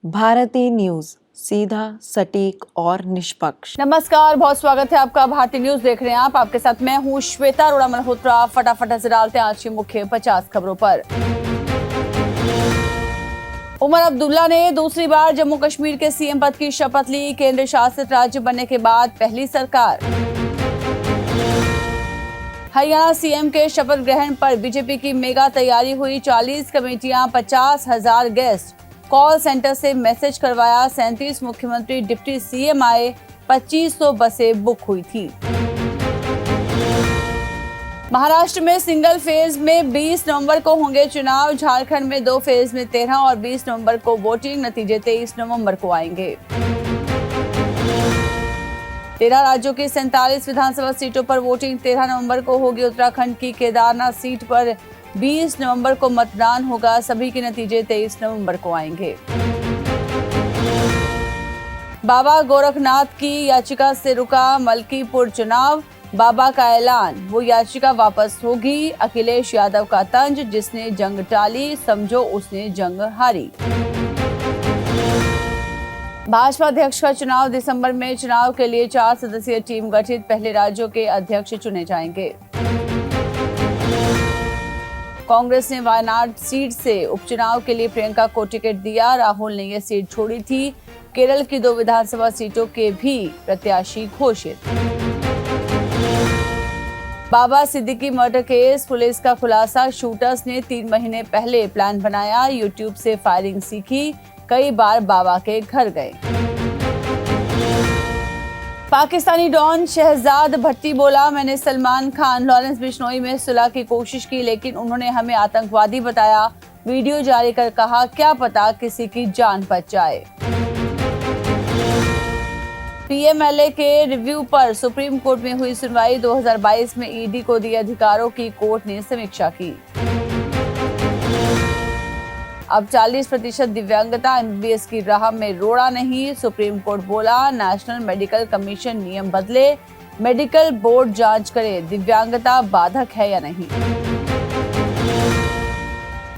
Bharti news, सीधा, सटीक और निष्पक्ष। नमस्कार, बहुत स्वागत है आपका। भारती न्यूज देख रहे हैं आप। आपके साथ मैं हूं श्वेता अरोड़ा मल्होत्रा। फटाफट नजर डालते हैं आज की मुख्य 50 खबरों पर। उमर अब्दुल्ला ने दूसरी बार जम्मू कश्मीर के सीएम पद की शपथ ली। केंद्र शासित राज्य बनने के बाद पहली सरकार। हरियाणा सीएम के शपथ ग्रहण पर बीजेपी की मेगा तैयारी हुई। 40 कमेटियां, 50,000 गेस्ट, कॉल सेंटर से मैसेज करवाया। 37 मुख्यमंत्री, डिप्टी सीएम आए। 2500 बसें बुक हुई थी। महाराष्ट्र में सिंगल फेज में 20 नवंबर को होंगे चुनाव। झारखंड में 2 फेज में 13 और 20 नवंबर को वोटिंग। नतीजे 23 नवंबर को आएंगे। 13 राज्यों की 47 विधानसभा सीटों पर वोटिंग 13 नवंबर को होगी। उत्तराखंड की केदारनाथ सीट पर 20 नवंबर को मतदान होगा। सभी के नतीजे 23 नवंबर को आएंगे। बाबा गोरखनाथ की याचिका से रुका मलकीपुर चुनाव। बाबा का ऐलान, वो याचिका वापस होगी। अखिलेश यादव का तंज, जिसने जंग टाली समझो उसने जंग हारी। भाजपा अध्यक्ष का चुनाव दिसंबर में। चुनाव के लिए 4 सदस्यीय टीम गठित। पहले राज्यों के अध्यक्ष चुने जाएंगे। कांग्रेस ने वायनाड सीट से उपचुनाव के लिए प्रियंका को टिकट दिया। राहुल ने यह सीट छोड़ी थी। केरल की 2 विधानसभा सीटों के भी प्रत्याशी घोषित। बाबा सिद्दीकी मर्डर केस, पुलिस का खुलासा। शूटर्स ने 3 महीने पहले प्लान बनाया। यूट्यूब से फायरिंग सीखी। कई बार बाबा के घर गए। पाकिस्तानी डॉन शहजाद भट्टी बोला, मैंने सलमान खान, लॉरेंस बिश्नोई में सुलह की कोशिश की, लेकिन उन्होंने हमें आतंकवादी बताया। वीडियो जारी कर कहा, क्या पता किसी की जान बच जाए। पीएमएलए के रिव्यू पर सुप्रीम कोर्ट में हुई सुनवाई। 2022 में ईडी को दिए अधिकारों की कोर्ट ने समीक्षा की। अब 40% दिव्यांगता एमबीबीएस की राह में रोड़ा नहीं। सुप्रीम कोर्ट बोला, नेशनल मेडिकल कमीशन नियम बदले, मेडिकल बोर्ड जांच करे दिव्यांगता बाधक है या नहीं।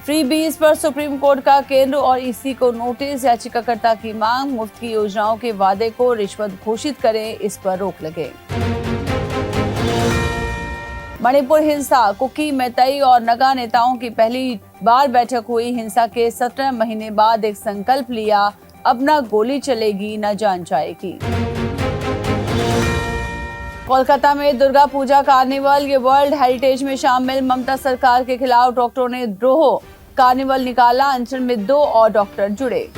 फ्री बीज पर सुप्रीम कोर्ट का केंद्र और ईसी को नोटिस। याचिकाकर्ता की मांग, मुफ्त की योजनाओं के वादे को रिश्वत घोषित करें, इस पर रोक लगे। मणिपुर हिंसा, कुकी, मैतेई और नगा नेताओं की पहली बार बैठक हुई। हिंसा के 17 महीने बाद एक संकल्प लिया, अब न गोली चलेगी न जान जाएगी। कोलकाता में दुर्गा पूजा कार्निवल, ये वर्ल्ड हेरिटेज में शामिल। ममता सरकार के खिलाफ डॉक्टरों ने द्रोह कार्निवल निकाला। अनशन में 2 और डॉक्टर जुड़े।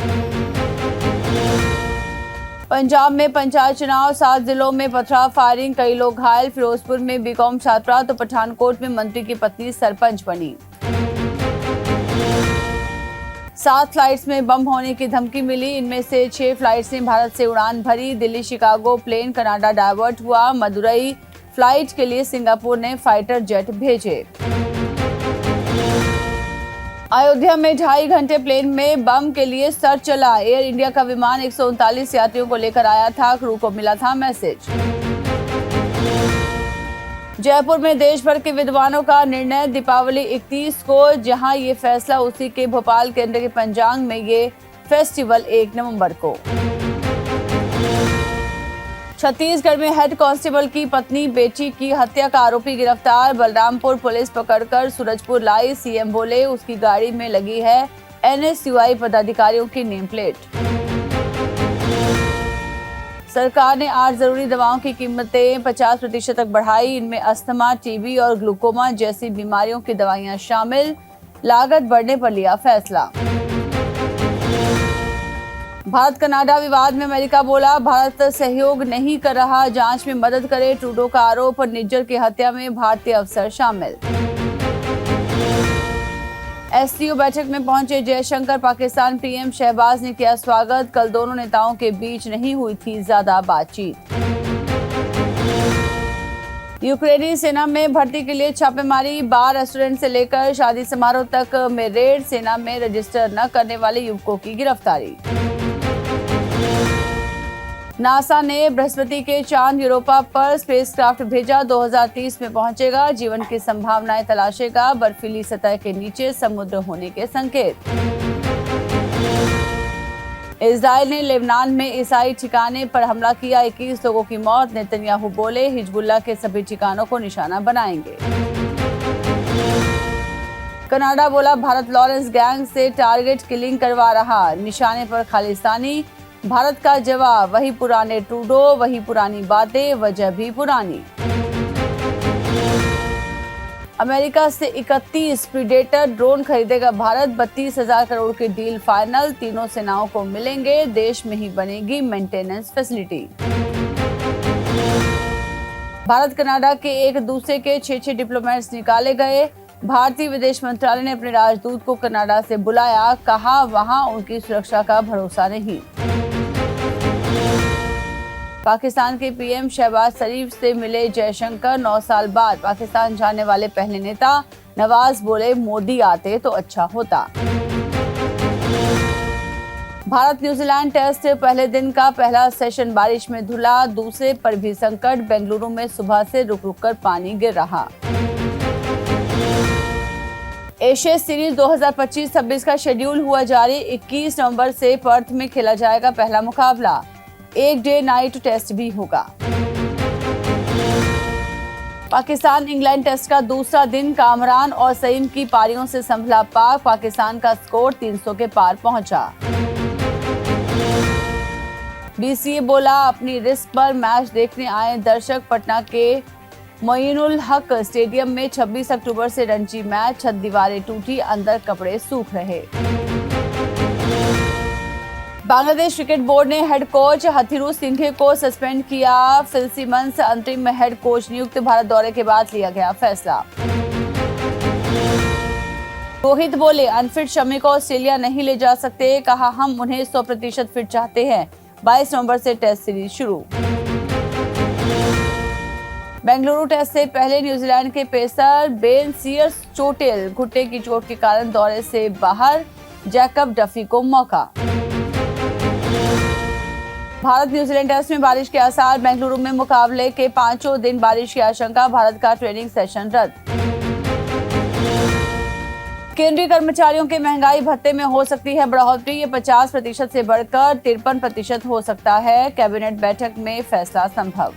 पंजाब में पंचायत चुनाव, 7 जिलों में पथराव, फायरिंग, कई लोग घायल। फिरोजपुर में बीकॉम छात्रा तो पठानकोट में मंत्री की पत्नी सरपंच बनी। 7 फ्लाइट्स में बम होने की धमकी मिली। इनमें से 6 फ्लाइट्स ने भारत से उड़ान भरी। Delhi Chicago plane Canada divert हुआ। मदुरई फ्लाइट के लिए सिंगापुर ने फाइटर जेट भेजे। अयोध्या में 2.5 घंटे प्लेन में बम के लिए सर्च चला। एयर इंडिया का विमान 139 यात्रियों को लेकर आया था। क्रू को मिला था मैसेज। जयपुर में देश भर के विद्वानों का निर्णय, दीपावली 31 को, जहां ये फैसला उसी के भोपाल केंद्र के पंचांग में ये फेस्टिवल 1 नवंबर को। छत्तीसगढ़ में हेड कांस्टेबल की पत्नी बेटी की हत्या का आरोपी गिरफ्तार। बलरामपुर पुलिस पकड़कर सूरजपुर लाई। सीएम बोले, उसकी गाड़ी में लगी है एनएसयूआई पदाधिकारियों की नेम प्लेट। सरकार ने 8 जरूरी दवाओं की कीमतें 50% तक बढ़ाई। इनमें अस्थमा, टीबी और ग्लूकोमा जैसी बीमारियों की दवाइयां शामिल। लागत बढ़ने पर लिया फैसला। भारत कनाडा विवाद में अमेरिका बोला, भारत सहयोग नहीं कर रहा, जांच में मदद करे। ट्रूडो का आरोप, निज्जर की हत्या में भारतीय अफसर शामिल। एससीओ बैठक में पहुंचे जयशंकर, पाकिस्तान पीएम शहबाज ने किया स्वागत। कल दोनों नेताओं के बीच नहीं हुई थी ज्यादा बातचीत। यूक्रेनी सेना में भर्ती के लिए छापेमारी। बार, रेस्टोरेंट से लेकर शादी समारोह तक में रेड। सेना में रजिस्टर न करने वाले युवकों की गिरफ्तारी। नासा ने बृहस्पति के चांद यूरोपा पर स्पेसक्राफ्ट भेजा। 2030 में पहुंचेगा। जीवन की संभावनाएं तलाशेगा। बर्फीली सतह के नीचे समुद्र होने के संकेत। इजराइल ने लेबनान में ईसाई ठिकाने पर हमला किया, 21 लोगों की मौत। नेतन्याहू बोले हिजबुल्लाह के सभी ठिकानों को निशाना बनाएंगे। कनाडा बोला भारत लॉरेंस गैंग से टारगेट किलिंग करवा रहा, निशाने पर खालिस्तानी। भारत का जवाब, वही पुराने ट्रूडो, वही पुरानी बातें, वजह भी पुरानी। अमेरिका से 31 प्रीडेटर ड्रोन खरीदेगा भारत, 32,000 करोड़ की डील फाइनल। तीनों सेनाओं को मिलेंगे, देश में ही बनेगी मेंटेनेंस फैसिलिटी। भारत कनाडा के एक दूसरे के 6 डिप्लोमेट्स निकाले गए। भारतीय विदेश मंत्रालय ने अपने राजदूत को कनाडा से बुलाया, कहा वहां उनकी सुरक्षा का भरोसा नहीं। पाकिस्तान के पीएम शहबाज शरीफ से मिले जयशंकर, 9 साल बाद पाकिस्तान जाने वाले पहले नेता। नवाज बोले मोदी आते तो अच्छा होता। भारत न्यूजीलैंड टेस्ट पहले दिन का पहला सेशन बारिश में धुला, दूसरे पर भी संकट। बेंगलुरु में सुबह से रुक रुक कर पानी गिर रहा। एशिया सीरीज 2025-26 का शेड्यूल हुआ जारी, 21 नवंबर से पर्थ में खेला जाएगा पहला मुकाबला। एक डे नाइट टेस्ट भी होगा। पाकिस्तान इंग्लैंड टेस्ट का दूसरा दिन कामरान और सईम की पारियों से संभला पाक, पाकिस्तान का स्कोर 300 के पार पहुंचा। बीसीए बोला अपनी रिस्क पर मैच देखने आए दर्शक। पटना के मोइनुल हक स्टेडियम में 26 अक्टूबर से रणजी मैच, छत दीवारें टूटी, अंदर कपड़े सूख रहे। बांग्लादेश क्रिकेट बोर्ड ने हेड कोच हथीरू सिंघे को सस्पेंड किया। फिल सिमंस अंतरिम हेड कोच नियुक्त, भारत दौरे के बाद लिया गया फैसला। रोहित बोले अनफिट शमी को ऑस्ट्रेलिया नहीं ले जा सकते, कहा हम उन्हें 100% फिट चाहते हैं। 22 नवंबर से टेस्ट सीरीज शुरू। बेंगलुरु टेस्ट से पहले न्यूजीलैंड के पेसर बेन सीयर्स चोटिल, घुटने की चोट के कारण दौरे से बाहर। जैकब डफी को मौका। भारत न्यूजीलैंड टेस्ट में बारिश के आसार, बेंगलुरु में मुकाबले के 5 दिन बारिश की आशंका। भारत का ट्रेनिंग सेशन रद्द। केंद्रीय कर्मचारियों के महंगाई भत्ते में हो सकती है बढ़ोतरी, ये 50% से बढ़कर 53% हो सकता है। कैबिनेट बैठक में फैसला संभव।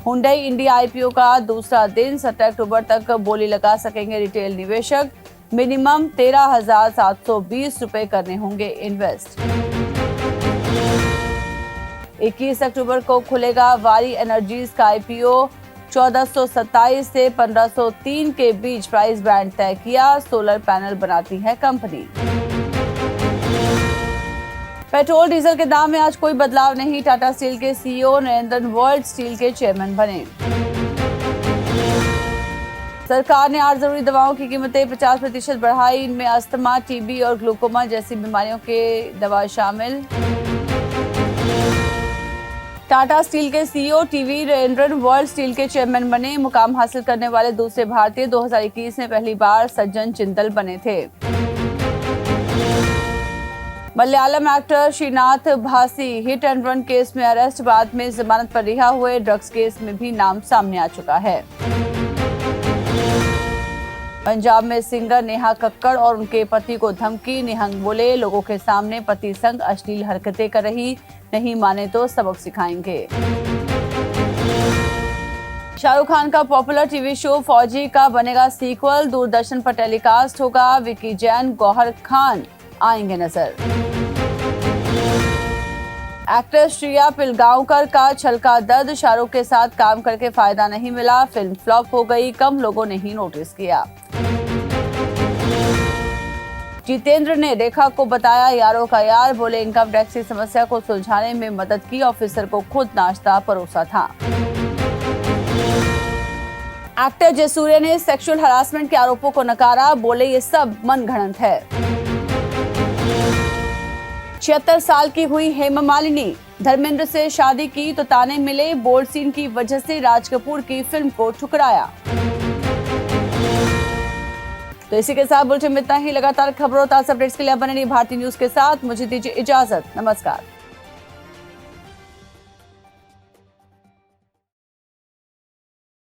हुंडई इंडिया आईपीओ का दूसरा दिन, 17 अक्टूबर तक बोली लगा सकेंगे रिटेल निवेशक। मिनिमम 13,720 रुपए करने होंगे इन्वेस्ट। 21 अक्टूबर को खुलेगा वारी एनर्जीज का आईपीओ। 1427 से 1503 के बीच प्राइस बैंड तय किया। सोलर पैनल बनाती है कंपनी। पेट्रोल डीजल के दाम में आज कोई बदलाव नहीं। टाटा स्टील के सीईओ नरेंद्र वर्ल्ड स्टील के चेयरमैन बने। सरकार ने 8 जरूरी दवाओं की कीमतें 50% बढ़ाई, इनमें अस्थमा, टीबी और ग्लूकोमा जैसी बीमारियों के दवा शामिल। टाटा स्टील के CEO TV Narendran world steel के चेयरमैन बने। मुकाम हासिल करने वाले दूसरे भारतीय 2021 में पहली बार सज्जन जिंदल बने थे। Malayalam actor Srinath Bhasi hit and run case में अरेस्ट, बाद में जमानत पर रिहा हुए। ड्रग्स केस में भी नाम सामने आ चुका है। पंजाब में सिंगर नेहा कक्कड़ और उनके पति को धमकी। निहंग बोले लोगों के सामने पति संग अश्लील हरकतें कर रही, नहीं माने तो सबक सिखाएंगे। शाहरुख खान का पॉपुलर टीवी शो फौजी का बनेगा सीक्वल, दूरदर्शन पर टेलीकास्ट होगा। विकी जैन, गौहर खान आएंगे नजर। एक्टर श्रिया पिलगांवकर का छलका दर्द, शाहरुख के साथ काम करके फायदा नहीं मिला, फिल्म फ्लॉप हो गई, कम लोगों ने ही नोटिस किया। जितेंद्र ने रेखा को बताया यारों का यार, बोले इनकम टैक्स की समस्या को सुलझाने में मदद की, ऑफिसर को खुद नाश्ता परोसा था। एक्टर जयसूर्या ने सेक्सुअल हरासमेंट के आरोपों को नकारा, बोले ये सब मनगढ़ंत है। 76 साल की हुई हेमा मालिनी, धर्मेंद्र से शादी की तो ताने मिले, बोल्ड सीन की वजह से राज कपूर की फिल्म को ठुकराया। तो इसी के साथ बुलेटिन में इतना ही। लगातार खबरों ताजा अपडेट्स के लिए बने रहिए भारतीय न्यूज के साथ। मुझे दीजिए इजाजत, नमस्कार।